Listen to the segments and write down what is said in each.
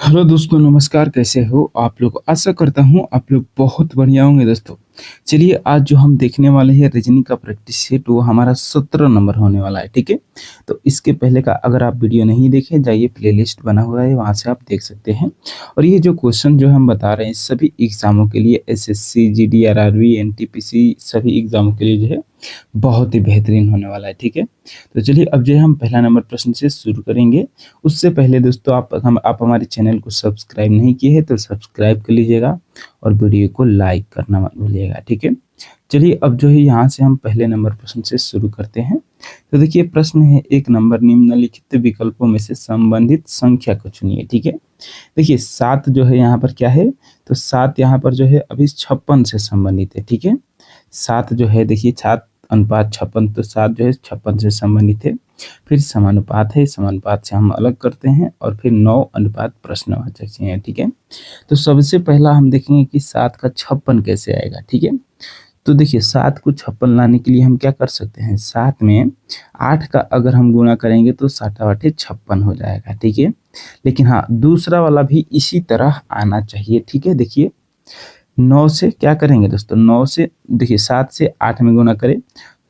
Hello दोस्तों, नमस्कार। कैसे हो आप लोग? आशा करता हूँ आप लोग बहुत बढ़िया होंगे दोस्तों। चलिए, आज जो हम देखने वाले हैं रीजनिंग का प्रैक्टिस सेट, वो हमारा 17 नंबर होने वाला है। ठीक है, तो इसके पहले का अगर आप वीडियो नहीं देखे, जाइए, प्लेलिस्ट बना हुआ है, वहाँ से आप देख सकते हैं। और ये जो क्वेश्चन जो हम बता रहे हैं सभी एग्जामों के लिए, एसएससी, जीडी, एनटीपीसी, सभी एग्जामों के लिए जो है बहुत ही बेहतरीन होने वाला है। ठीक है, तो चलिए अब जो है हम पहला नंबर प्रश्न से शुरू करेंगे। उससे पहले दोस्तों, आप हमारे चैनल को सब्सक्राइब नहीं किए हैं तो सब्सक्राइब कर लीजिएगा और वीडियो को लाइक करना मत भूलिएगा। ठीक है, चलिए अब जो है यहाँ से हम पहले नंबर प्रश्न से शुरू करते हैं। तो देखिए, प्रश्न है, एक नंबर निम्नलिखित विकल्पों में से संबंधित संख्या को चुनिए। ठीक है, देखिए 7 जो है यहाँ पर क्या है, तो 7 यहाँ पर जो है अभी 56 से संबंधित है। ठीक है, 7 जो है, देखिए 7 अनुपात 56, तो 7 जो है 56 से संबंधित है। फिर समानुपात है, समानुपात से हम अलग करते हैं, और फिर 9 अनुपात प्रश्नवाचक चिन्ह है। ठीक है, तो सबसे पहला हम देखेंगे कि 7 का 56 कैसे आएगा। ठीक है, तो देखिए 7 को 56 लाने के लिए हम क्या कर सकते हैं, 7 में 8 का अगर हम गुणा करेंगे तो 7 8 56 हो जाएगा। ठीक है, लेकिन हाँ, दूसरा वाला भी इसी तरह आना चाहिए। ठीक है, देखिए 9 से क्या करेंगे दोस्तों, 9 से देखिए 7 से 8 में गुणा करें,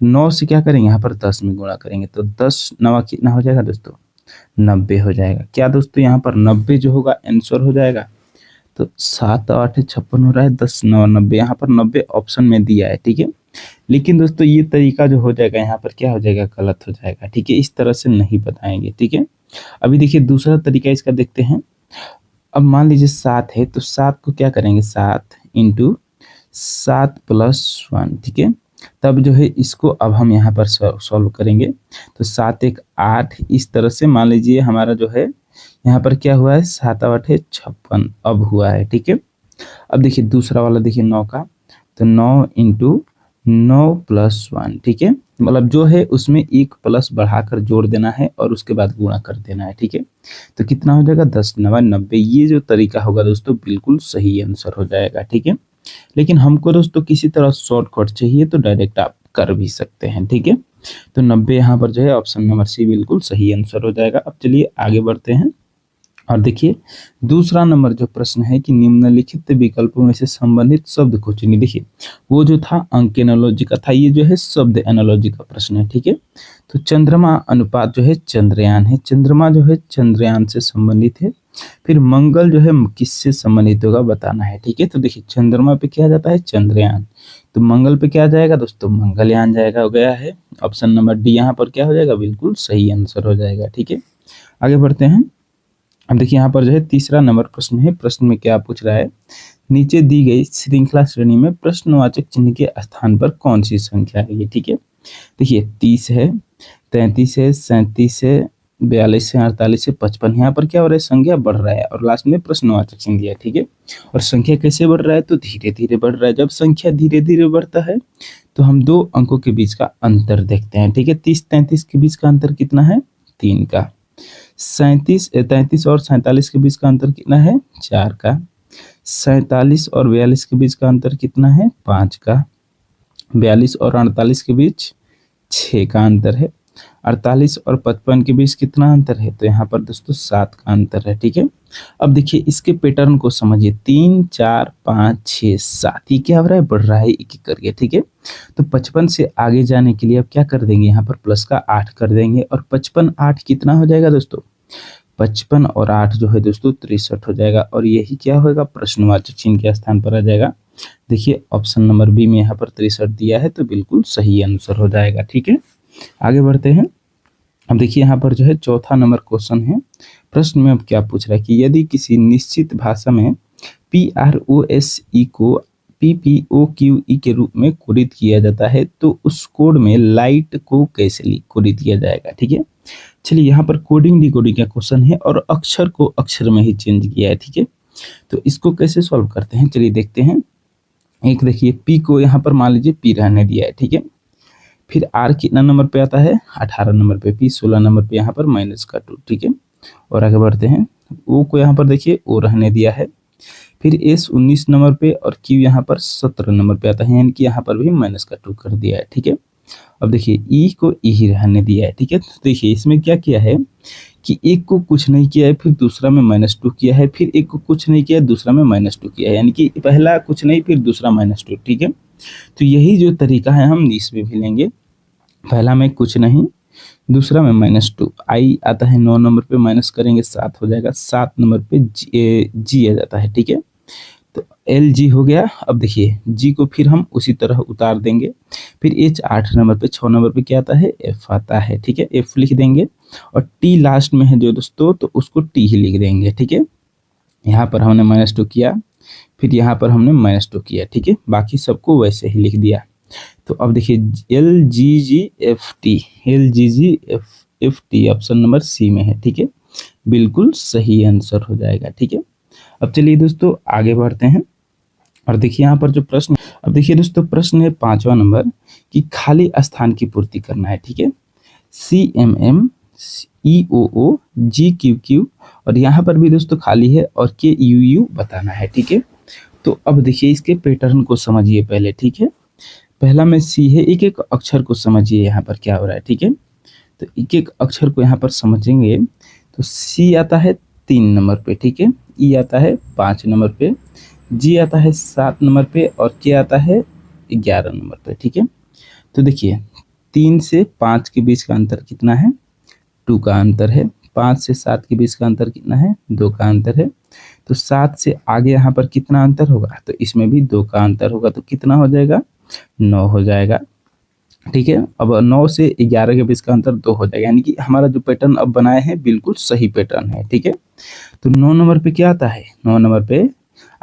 9 से क्या करेंगे यहाँ पर 10 में गुणा करेंगे, तो 10 नवा कितना हो जाएगा दोस्तों, 90 हो जाएगा। क्या दोस्तों, यहाँ पर 90 जो होगा आंसर हो जाएगा। तो 7 8 56 हो रहा है, 10 9 90, यहाँ पर 90 ऑप्शन में दिया है। ठीक है, लेकिन दोस्तों ये तरीका जो हो जाएगा यहाँ पर क्या हो जाएगा, गलत हो जाएगा। ठीक है, इस तरह से नहीं बताएंगे। ठीक है, अभी देखिए दूसरा तरीका इसका देखते हैं। अब मान लीजिए 7 है, तो 7 को क्या करेंगे, 7 इंटू 7 प्लस 1। ठीक है, तब जो है इसको अब हम यहाँ पर सॉल्व करेंगे, तो 7 1 8, इस तरह से मान लीजिए हमारा जो है यहाँ पर क्या हुआ है, 7 8 है 56 अब हुआ है। ठीक है, अब देखिए दूसरा वाला, देखिए 9 का, तो 9 इंटू 9 प्लस 1। ठीक है, मतलब जो है उसमें एक प्लस बढ़ाकर जोड़ देना है और उसके बाद गुणा कर देना है। ठीक है, तो कितना हो जाएगा, 10 9 90। ये जो तरीका होगा दोस्तों बिल्कुल सही आंसर हो जाएगा। ठीक है, लेकिन हमको दोस्तों किसी तरह शॉर्टकट चाहिए तो डायरेक्ट आप कर भी सकते हैं। ठीक है, तो 90 यहाँ पर जो है ऑप्शन नंबर सी बिल्कुल सही आंसर हो जाएगा। अब चलिए आगे बढ़ते हैं और देखिए दूसरा नंबर जो प्रश्न है कि निम्नलिखित विकल्पों में से संबंधित शब्द को चुनिए। देखिए वो जो था अंक एनालॉजी का था, ये जो है शब्द एनालॉजी का प्रश्न है। ठीक है, तो चंद्रमा अनुपात जो है चंद्रयान है, चंद्रमा जो है चंद्रयान से संबंधित है। फिर मंगल जो है किससे संबंधित होगा बताना है। ठीक है, तो देखिए चंद्रमा पे क्या जाता है, चंद्रयान, तो मंगल पे क्या जाएगा दोस्तों, मंगलयान जाएगा, हो गया है। ऑप्शन नंबर डी यहाँ पर क्या हो जाएगा, बिल्कुल सही आंसर हो जाएगा। ठीक है, आगे बढ़ते हैं। अब देखिए यहाँ पर जो है तीसरा नंबर प्रश्न है। प्रश्न में क्या पूछ रहा है, नीचे दी गई श्रृंखला श्रेणी में प्रश्नवाचक चिन्ह के स्थान पर कौन सी संख्या है ये। ठीक है, देखिए 30 है, 33 है, 37 है, 42 है, 48 है, 55। यहाँ पर क्या हो रहा है, संख्या बढ़ रहा है और लास्ट में प्रश्नवाचक चिन्ह दिया है। ठीक है, और संख्या कैसे बढ़ रहा है, तो धीरे धीरे बढ़ रहा है। जब संख्या धीरे धीरे बढ़ता है तो हम दो अंकों के बीच का अंतर देखते हैं। ठीक है, 30 33 के बीच का अंतर कितना है, 3 का। 33 और 47 के बीच का अंतर कितना है, 4 का। 47 और 42 के बीच का अंतर कितना है, 5 का। 42 और 48 के बीच 6 का अंतर है। 48 और 55 के बीच कितना अंतर है, तो यहाँ पर दोस्तों 7 का अंतर है। ठीक है, अब देखिए इसके पैटर्न को समझिए, 3 4 5 6 7, ये क्या हो रहा है, बढ़ रहा है एक एक करके। ठीक है, तो 55 से आगे जाने के लिए अब क्या कर देंगे, यहाँ पर प्लस का 8 कर देंगे, और 55 8 कितना हो जाएगा दोस्तों, 55 और 8 जो है दोस्तों 63 हो जाएगा, और यही क्या होगा, प्रश्नवाचक चिन्ह के स्थान पर आ जाएगा। देखिए ऑप्शन नंबर बी में यहाँ पर 63 दिया है, तो बिल्कुल सही आंसर हो जाएगा। ठीक है, आगे बढ़ते हैं। अब देखिए यहाँ पर जो है चौथा नंबर क्वेश्चन है। प्रश्न में अब क्या पूछ रहा है कि यदि किसी निश्चित भाषा में PROSE को PPOQE के रूप में कोडित किया जाता है तो उस कोड में लाइट को कैसे कोडित किया जाएगा। ठीक है, चलिए यहाँ पर कोडिंग डिकोडिंग का क्वेश्चन है और अक्षर को अक्षर में ही चेंज किया है। ठीक है, तो इसको कैसे सॉल्व करते हैं, चलिए देखते हैं। एक देखिए पी को यहाँ पर मान लीजिए पी रहने दिया है। ठीक है, फिर आर कितना नंबर पे आता है, 18 नंबर पे, पी 16 नंबर पे, यहाँ पर -2। ठीक है, और आगे बढ़ते हैं। ओ को यहाँ पर देखिए ओ रहने दिया है, फिर एस 19 नंबर पे और क्यू यहाँ पर 17 नंबर पे आता है, यानी कि यहाँ पर भी -2 कर दिया है। ठीक है, अब देखिए ई को ई ही रहने दिया है। ठीक है, तो देखिए इसमें क्या किया है, कि एक को कुछ नहीं किया है फिर दूसरा में -2 किया है, फिर एक को कुछ नहीं किया है दूसरा में -2 किया है, यानी कि पहला कुछ नहीं फिर दूसरा -2, ठीक है। तो यही जो तरीका है हम इसमें भी लेंगे। पहला में कुछ नहीं, दूसरा में -2, आई आता है 9 नंबर पे, माइनस करेंगे 7 हो जाएगा, 7 नंबर पे जी आ जाता है, ठीक है। तो एल जी हो गया। अब देखिए जी को फिर हम उसी तरह उतार देंगे, फिर एच 8 नंबर पे, 6 नंबर पे क्या आता है, एफ आता है, ठीक है। एफ लिख देंगे और टी लास्ट में है जो दोस्तों, तो उसको टी ही लिख देंगे, ठीक है। यहाँ पर हमने -2 किया, फिर यहाँ पर हमने -2 किया, ठीक है। बाकी सबको वैसे ही लिख दिया। तो अब देखिए L G G F T, L G G F T option number C में है, ठीक है। बिल्कुल सही आंसर हो जाएगा, ठीक है। अब चलिए दोस्तों आगे बढ़ते हैं और देखिए यहाँ पर जो प्रश्न, अब देखिए दोस्तों प्रश्न है 5वां नंबर कि खाली स्थान की पूर्ति करना है, ठीक है। CMM EOO GQQ और यहाँ पर भी दोस्तों खाली है और KUU बताना है, ठीक है। तो अब देखिए इसके पैटर्न को समझिए पहले, ठीक है। पहला में सी है, एक एक अक्षर को समझिए यहाँ पर क्या हो रहा है, ठीक है। तो एक एक अक्षर को यहाँ पर समझेंगे तो सी आता है 3 नंबर पे, ठीक है। ई आता है 5 नंबर पे, जी आता है 7 नंबर पे और के आता है 11 नंबर पे, ठीक है। तो देखिए 3 से 5 के बीच का अंतर कितना है, 2 का अंतर है। 5 से 7 के बीच का अंतर कितना है, 2 का अंतर है। तो 7 से आगे यहाँ पर कितना अंतर होगा, तो इसमें भी 2 का अंतर होगा, तो कितना हो जाएगा, 9 हो जाएगा, ठीक है। अब 9 से 11 के बीच का अंतर 2 हो जाएगा, यानी कि हमारा जो पैटर्न अब बनाए हैं बिल्कुल सही पैटर्न है, ठीक है। तो 9 नंबर पे क्या आता है, 9 नंबर पे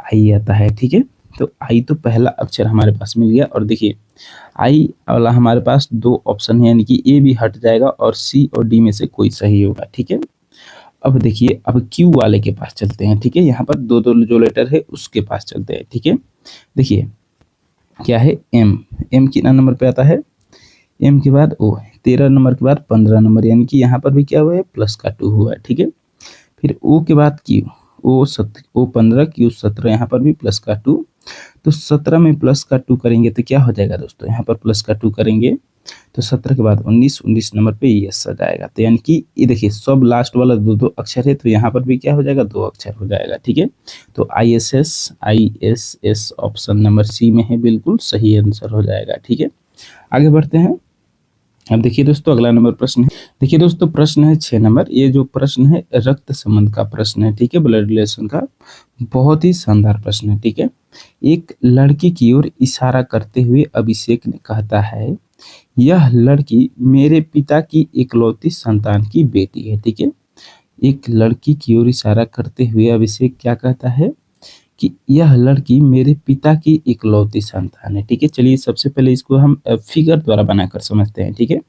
आई आता है, ठीक है। तो आई तो पहला अक्षर हमारे पास मिल गया और देखिए आई वाला हमारे पास 2 ऑप्शन है, यानी कि ए भी हट जाएगा और सी और डी में से कोई सही होगा, ठीक है। अब देखिए अब क्यू वाले के पास चलते हैं, ठीक है। यहाँ पर दो जो लेटर है उसके पास चलते हैं, ठीक है। देखिए क्या है, एम, एम कितना नंबर पे आता है, एम के बाद ओ, 13 नंबर के बाद 15 नंबर, यानी कि यहाँ पर भी क्या हुआ है, +2 हुआ है, ठीक है। फिर ओ के बाद क्यू, ओ 15, क्यू 17, यहाँ पर भी +2। तो 17 में +2 करेंगे तो क्या हो जाएगा दोस्तों, यहाँ पर +2 करेंगे तो 17 के बाद 19, 19 नंबर पे यस आ जाएगा। तो यानी कि ये देखिए सब लास्ट वाला 2 अक्षर है, तो यहाँ पर भी क्या हो जाएगा, 2 अक्षर हो जाएगा, ठीक है। तो ISS ऑप्शन नंबर सी में है, बिल्कुल सही आंसर हो जाएगा, ठीक है। आगे बढ़ते हैं। अब देखिए दोस्तों अगला नंबर प्रश्न है, देखिए दोस्तों प्रश्न है 6 नंबर। ये जो प्रश्न है रक्त संबंध का प्रश्न है, ठीक है, ब्लड रिलेशन का, बहुत ही शानदार प्रश्न है, ठीक है। एक लड़की की ओर इशारा करते हुए अभिषेक ने कहता है, यह लड़की मेरे पिता की इकलौती संतान की बेटी है, ठीक है। एक लड़की की ओर इशारा करते हुए अभिषेक क्या कहता है कि यह लड़की मेरे पिता की इकलौती संतान है, ठीक है। चलिए सबसे पहले इसको हम फिगर द्वारा बनाकर समझते हैं, ठीक है।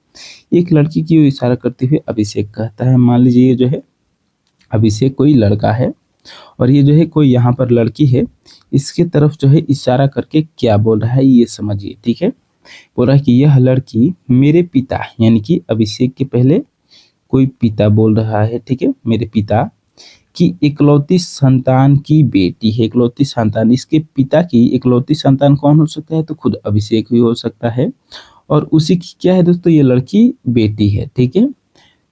एक लड़की की ओर इशारा करते हुए अभिषेक कहता है, मान लीजिए ये जो है अभिषेक कोई लड़का है और ये जो है कोई यहाँ पर लड़की है, इसके तरफ जो है इशारा करके क्या बोल रहा है ये समझिए, ठीक है। बोल रहा है कि यह लड़की मेरे पिता, यानी कि अभिषेक के पहले कोई पिता बोल रहा है, ठीक है, मेरे पिता की इकलौती संतान की बेटी है। इकलौती संतान, इसके पिता की इकलौती संतान कौन हो सकता है, तो खुद अभिषेक भी हो सकता है और उसी की क्या है दोस्तों, ये लड़की बेटी है, ठीक है।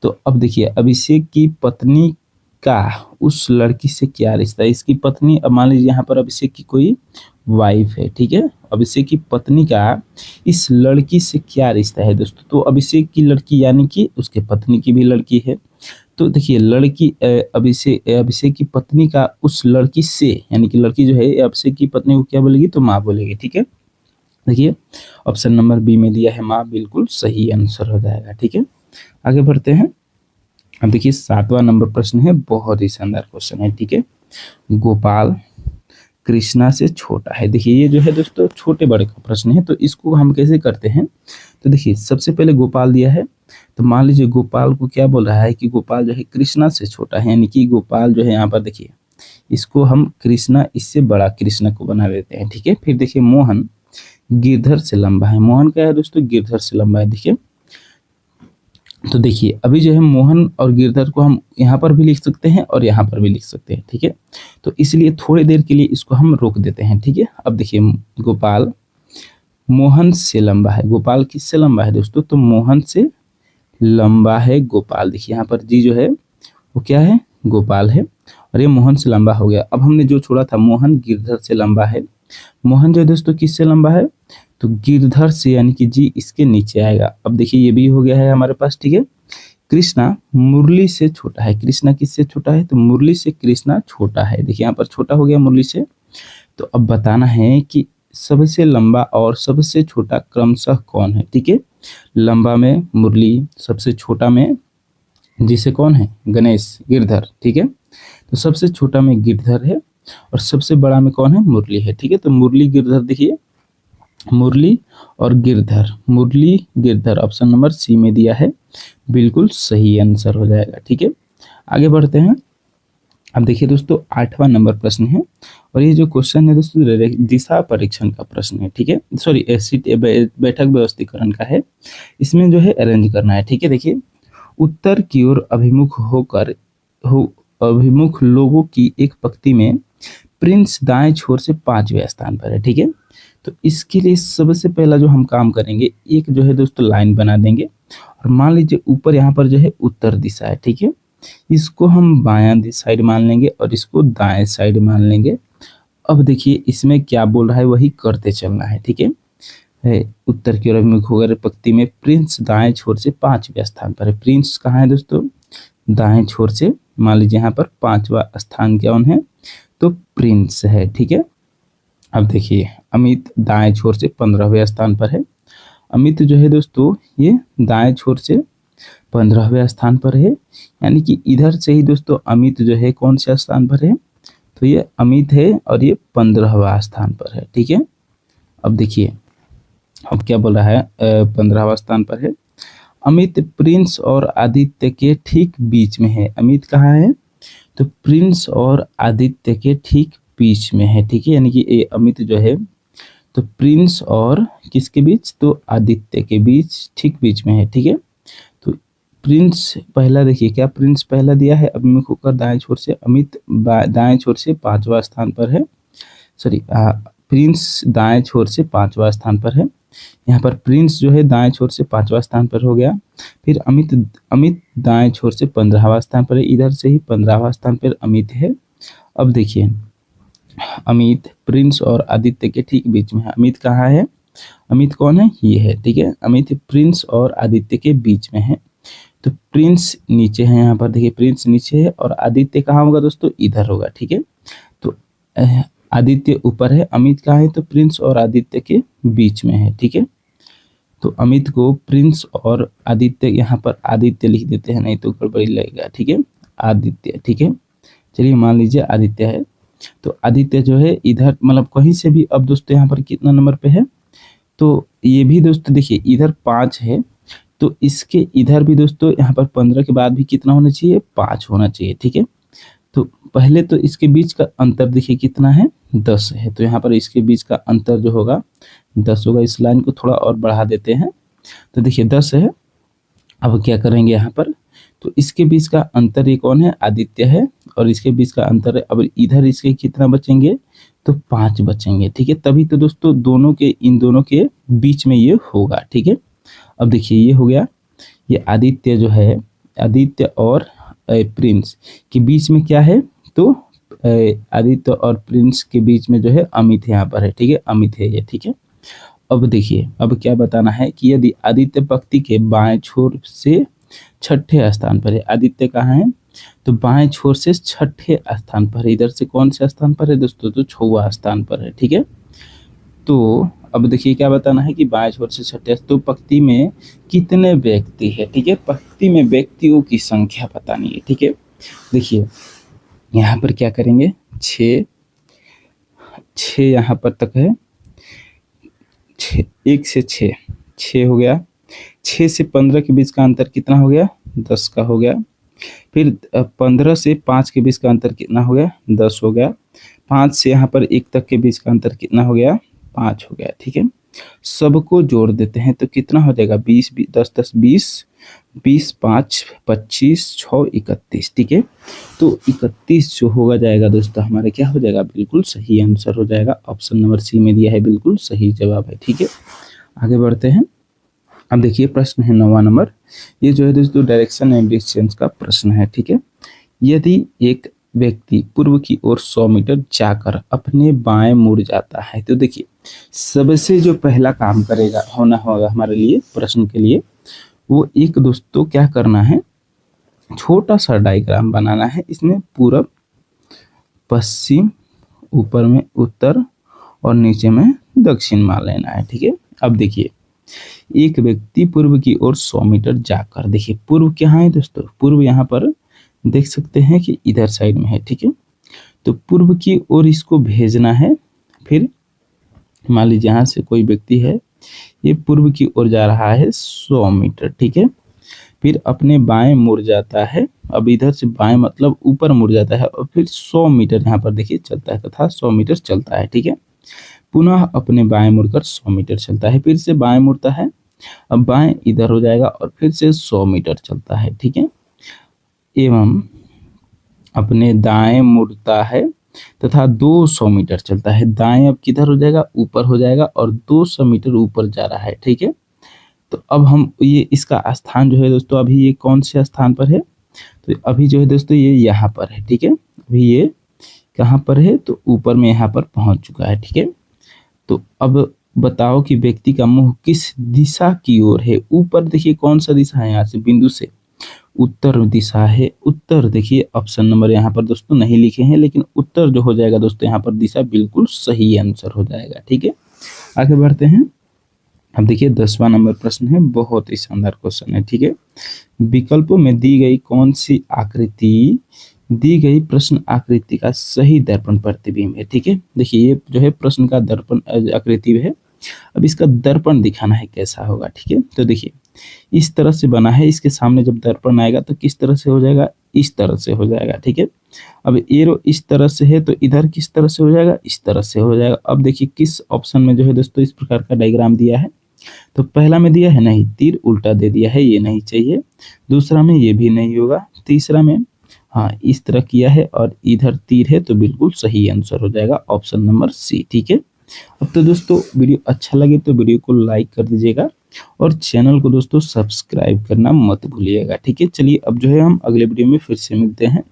तो अब देखिए अभिषेक की पत्नी का उस लड़की से क्या रिश्ता है, इसकी पत्नी, अब मान लीजिए यहाँ पर अभिषेक की कोई वाइफ है, ठीक है। अभिषेक की पत्नी का इस लड़की से क्या रिश्ता है दोस्तों, तो अभिषेक की लड़की यानी कि उसके पत्नी की भी लड़की है। तो देखिए लड़की अभिषेक की पत्नी का उस लड़की से, यानी कि लड़की जो है अभिषेक की पत्नी को क्या बोलेगी, तो माँ बोलेगी, ठीक है। देखिए ऑप्शन नंबर बी में दिया है माँ, बिल्कुल सही आंसर हो जाएगा, ठीक है। आगे बढ़ते हैं। अब देखिए 7वां नंबर प्रश्न है, बहुत ही शानदार क्वेश्चन है, ठीक है। गोपाल कृष्णा से छोटा है। देखिए ये जो है दोस्तों छोटे बड़े का प्रश्न है, तो इसको हम कैसे करते हैं, तो देखिए सबसे पहले गोपाल दिया है, तो मान लीजिए गोपाल को क्या बोल रहा है कि गोपाल जो है कृष्णा से छोटा है, यानी कि गोपाल जो है यहाँ पर देखिए इसको हम कृष्णा, इससे बड़ा कृष्णा को बना देते हैं, ठीक है। फिर देखिए मोहन गिरधर से लंबा है। मोहन क्या है दोस्तों, गिरधर से लंबा है, देखिए। तो देखिए अभी जो है मोहन और गिरधर को हम यहाँ पर भी लिख सकते हैं और यहाँ पर भी लिख सकते हैं, ठीक है। तो इसलिए थोड़ी देर के लिए इसको हम रोक देते हैं, ठीक है। अब देखिए गोपाल मोहन से लंबा है। गोपाल किससे लंबा है दोस्तों, तो मोहन से लंबा है गोपाल। देखिए यहाँ पर जी जो है वो क्या है, गोपाल है। और ये मोहन से लंबा हो गया। अब हमने जो छोड़ा था मोहन गिरधर से लंबा है। मोहन जो है दोस्तों किससे लंबा है, तो गिरधर से, यानी कि जी इसके नीचे आएगा। अब देखिए ये भी हो गया है हमारे पास, ठीक है। कृष्णा मुरली से छोटा है। कृष्णा किससे छोटा है, तो मुरली से कृष्णा छोटा है। देखिए यहाँ पर छोटा हो गया मुरली से। तो अब बताना है कि सबसे लंबा और सबसे छोटा क्रमशः कौन है, ठीक है। लंबा में मुरली, सबसे छोटा में जिसे कौन है, गणेश, गिरधर, ठीक है। तो सबसे छोटा में गिरधर है और सबसे बड़ा में कौन है, मुरली है, ठीक है। तो मुरली गिरधर, देखिए मुरली और गिरधर, मुरली गिरधर ऑप्शन नंबर सी में दिया है, बिल्कुल सही आंसर हो जाएगा, ठीक है। आगे बढ़ते हैं। अब देखिए दोस्तों 8वां नंबर प्रश्न है और ये जो क्वेश्चन है दोस्तों दिशा परीक्षण का प्रश्न है, ठीक है। सॉरी सीट बैठक व्यवस्थीकरण का है। इसमें जो है अरेंज करना है, ठीक है। देखिए उत्तर की ओर अभिमुख लोगों की एक पंक्ति में प्रिंस दाएं छोर से 5वें स्थान पर है, ठीक है। तो इसके लिए सबसे पहला जो हम काम करेंगे, एक जो है दोस्तों लाइन बना देंगे और मान लीजिए ऊपर यहाँ पर जो है उत्तर दिशा है, ठीक है। इसको हम बायां साइड मान लेंगे और इसको दाएं साइड मान लेंगे। अब देखिए इसमें क्या बोल रहा है वही करते चलना है, ठीक है। उत्तर की ओर अभिमुख होकर पंक्ति में प्रिंस दाएं छोर से 5वें स्थान पर है। प्रिंस कहाँ है दोस्तों, दाएं छोर से, मान लीजिए यहाँ पर 5वां स्थान कौन है, तो प्रिंस है, ठीक है। अब देखिए अमित दाएं छोर से 15वें स्थान पर है। अमित जो है दोस्तों ये दाएं छोर से 15वें स्थान पर है, यानी कि इधर से ही दोस्तों अमित जो है कौन से स्थान पर है, तो ये अमित है और ये 15वां स्थान पर है, ठीक है। अब देखिए अब क्या बोल रहा है, 15वां स्थान पर है। अमित प्रिंस और आदित्य के ठीक बीच में है। अमित कहाँ है, तो प्रिंस और आदित्य के ठीक बीच में है, ठीक है। यानी कि ये अमित जो है तो प्रिंस और किसके बीच, तो आदित्य के बीच, ठीक बीच में है, ठीक है। तो प्रिंस पहला, देखिए क्या प्रिंस पहला दिया है अभिमुख होकर दाएं छोर से, अमित दाएं छोर से 5वां स्थान पर है। सॉरी प्रिंस दाएं छोर से 5वां स्थान पर है। यहाँ पर प्रिंस जो है दाएं छोर से 5वां स्थान पर हो गया। फिर अमित दाएं छोर से 15वां स्थान पर है। इधर से ही 15वां स्थान पर अमित है। अब देखिए अमित प्रिंस और आदित्य के ठीक बीच में है। अमित कहाँ है, अमित कौन है, ये है, ठीक है। अमित प्रिंस और आदित्य के बीच में है। तो प्रिंस नीचे है, यहाँ पर देखिए प्रिंस नीचे है और आदित्य कहाँ होगा दोस्तों, इधर होगा, ठीक है। तो आदित्य ऊपर है, अमित कहाँ है, तो प्रिंस और आदित्य के बीच में है, ठीक है। तो अमित को प्रिंस और आदित्य, यहाँ पर आदित्य लिख देते हैं, नहीं तो गड़बड़ी लगेगा, ठीक है। आदित्य, ठीक है, चलिए मान लीजिए आदित्य है। तो आदित्य जो है इधर मतलब कहीं से भी, अब दोस्तों यहाँ पर कितना नंबर पे है, तो ये भी दोस्तों देखिए इधर 5 है, तो इसके इधर भी दोस्तों यहाँ पर 15 के बाद भी कितना होना चाहिए, 5 होना चाहिए, ठीक है। तो पहले तो इसके बीच का अंतर देखिए कितना है, 10 है। तो यहाँ पर इसके बीच का अंतर जो होगा 10 होगा। इस लाइन को थोड़ा और बढ़ा देते हैं, तो देखिए 10 है। अब क्या करेंगे यहाँ पर, तो इसके बीच का अंतर ये कौन है, आदित्य है, और इसके बीच का अंतर है, अब इधर इसके कितना बचेंगे, तो 5 बचेंगे, ठीक है। तभी तो दोस्तों दोनों के, इन दोनों के बीच में ये होगा, ठीक है। अब देखिए ये हो गया, ये आदित्य जो है, आदित्य और प्रिंस के बीच में क्या है, तो आदित्य और प्रिंस के बीच में जो है अमित यहाँ पर है, ठीक है, अमित है ये, ठीक है। अब देखिए अब क्या बताना है कि यदि आदित्य पंक्ति के बाएं छोर से 6ठे स्थान पर है। आदित्य कहाँ है, तो बाएं छोर से 6ठे स्थान पर है। इधर से कौन से स्थान पर है दोस्तों, तो 6वां स्थान पर है, ठीक है। तो अब देखिए क्या बताना है कि बाएं छोर से 6ठे, तो पंक्ति में कितने व्यक्ति है, ठीक है। पंक्ति में व्यक्तियों की संख्या बतानी है, ठीक है। देखिए यहाँ पर क्या करेंगे, 6 यहाँ पर तक है, 1 से 6 हो गया। 6 से 15 के बीच का अंतर कितना हो गया, 10 का हो गया। फिर 15 से 5 के बीच का अंतर कितना हो गया, 10 हो गया। 5 से यहाँ पर 1 तक के बीच का अंतर कितना हो गया, 5 हो गया, ठीक है। सबको जोड़ देते हैं तो कितना हो जाएगा, 20 10 10 20 20 5 25 6 31, ठीक है। तो 31 जो होगा जाएगा दोस्तों हमारा क्या हो जाएगा, बिल्कुल सही आंसर हो जाएगा। ऑप्शन नंबर सी में दिया है, बिल्कुल सही जवाब है, ठीक है। आगे बढ़ते हैं। अब देखिए प्रश्न है 9वां नंबर। ये जो है दोस्तों डायरेक्शन एंड डिस्टेंस का प्रश्न है, ठीक है। यदि एक व्यक्ति पूर्व की ओर 100 मीटर जाकर अपने बाएं मुड़ जाता है, तो देखिए सबसे जो पहला काम करेगा होना होगा हमारे लिए प्रश्न के लिए, वो एक दोस्तों क्या करना है, छोटा सा डायग्राम बनाना है। इसमें पूरब, पश्चिम, ऊपर में उत्तर और नीचे में दक्षिण मान लेना है। ठीक है, अब देखिए एक व्यक्ति पूर्व की ओर 100 मीटर जाकर, देखिए पूर्व कहाँ है दोस्तों, पूर्व यहाँ पर देख सकते हैं कि इधर साइड में है। ठीक है, तो पूर्व की ओर इसको भेजना है। फिर मान लीजिए यहाँ से कोई व्यक्ति है, ये पूर्व की ओर जा रहा है 100 मीटर। ठीक है, फिर अपने बाएं मुड़ जाता है। अब इधर से बाएं मतलब ऊपर मुड़ जाता है और फिर 100 मीटर यहाँ पर देखिए चलता है तथा 100 मीटर चलता है। ठीक है, पुनः अपने बाएं मुड़कर 100 मीटर चलता है, फिर से बाएं मुड़ता है, अब बाएं इधर हो जाएगा और फिर से 100 मीटर चलता है। ठीक है, एवं अपने दाएं मुड़ता है तथा 200 मीटर चलता है। दाएं अब किधर हो जाएगा, ऊपर हो जाएगा और 200 मीटर ऊपर जा रहा है। ठीक है, तो अब हम ये इसका स्थान जो है दोस्तों, अभी ये कौन से स्थान पर है, तो अभी जो है दोस्तों ये यहाँ पर है। ठीक है, अभी ये कहाँ पर है, तो ऊपर में यहाँ पर पहुँच चुका है। ठीक है, तो अब बताओ कि व्यक्ति का मुंह किस दिशा की ओर है। ऊपर देखिए कौन सा दिशा है, यहाँ से बिंदु से उत्तर दिशा है। उत्तर देखिए ऑप्शन नंबर यहाँ पर दोस्तों नहीं लिखे हैं, लेकिन उत्तर जो हो जाएगा दोस्तों यहाँ पर दिशा बिल्कुल सही आंसर हो जाएगा। ठीक है, आगे बढ़ते हैं। अब देखिए 10वां नंबर प्रश्न है, बहुत ही शानदार क्वेश्चन है। ठीक है, विकल्पों में दी गई कौन सी आकृति दी गई प्रश्न आकृति का सही दर्पण प्रतिबिंब है। ठीक है, देखिए ये जो है प्रश्न का दर्पण आकृति है। अब इसका दर्पण दिखाना है कैसा होगा। ठीक है, तो देखिए इस तरह से बना है, इसके सामने जब दर्पण आएगा तो किस तरह से हो जाएगा, इस तरह से हो जाएगा। ठीक है, अब एरो इस तरह से है तो इधर किस तरह से हो जाएगा, इस तरह से हो जाएगा। अब देखिए किस ऑप्शन में जो है दोस्तों इस प्रकार का डायग्राम दिया है, तो पहला में दिया है नहीं, तीर उल्टा दे दिया है, ये नहीं चाहिए। दूसरा में ये भी नहीं होगा। तीसरा में हाँ इस तरह किया है और इधर तीर है, तो बिल्कुल सही आंसर हो जाएगा ऑप्शन नंबर सी। ठीक है, अब तो दोस्तों वीडियो अच्छा लगे तो वीडियो को लाइक कर दीजिएगा और चैनल को दोस्तों सब्सक्राइब करना मत भूलिएगा। ठीक है, चलिए अब जो है हम अगले वीडियो में फिर से मिलते हैं।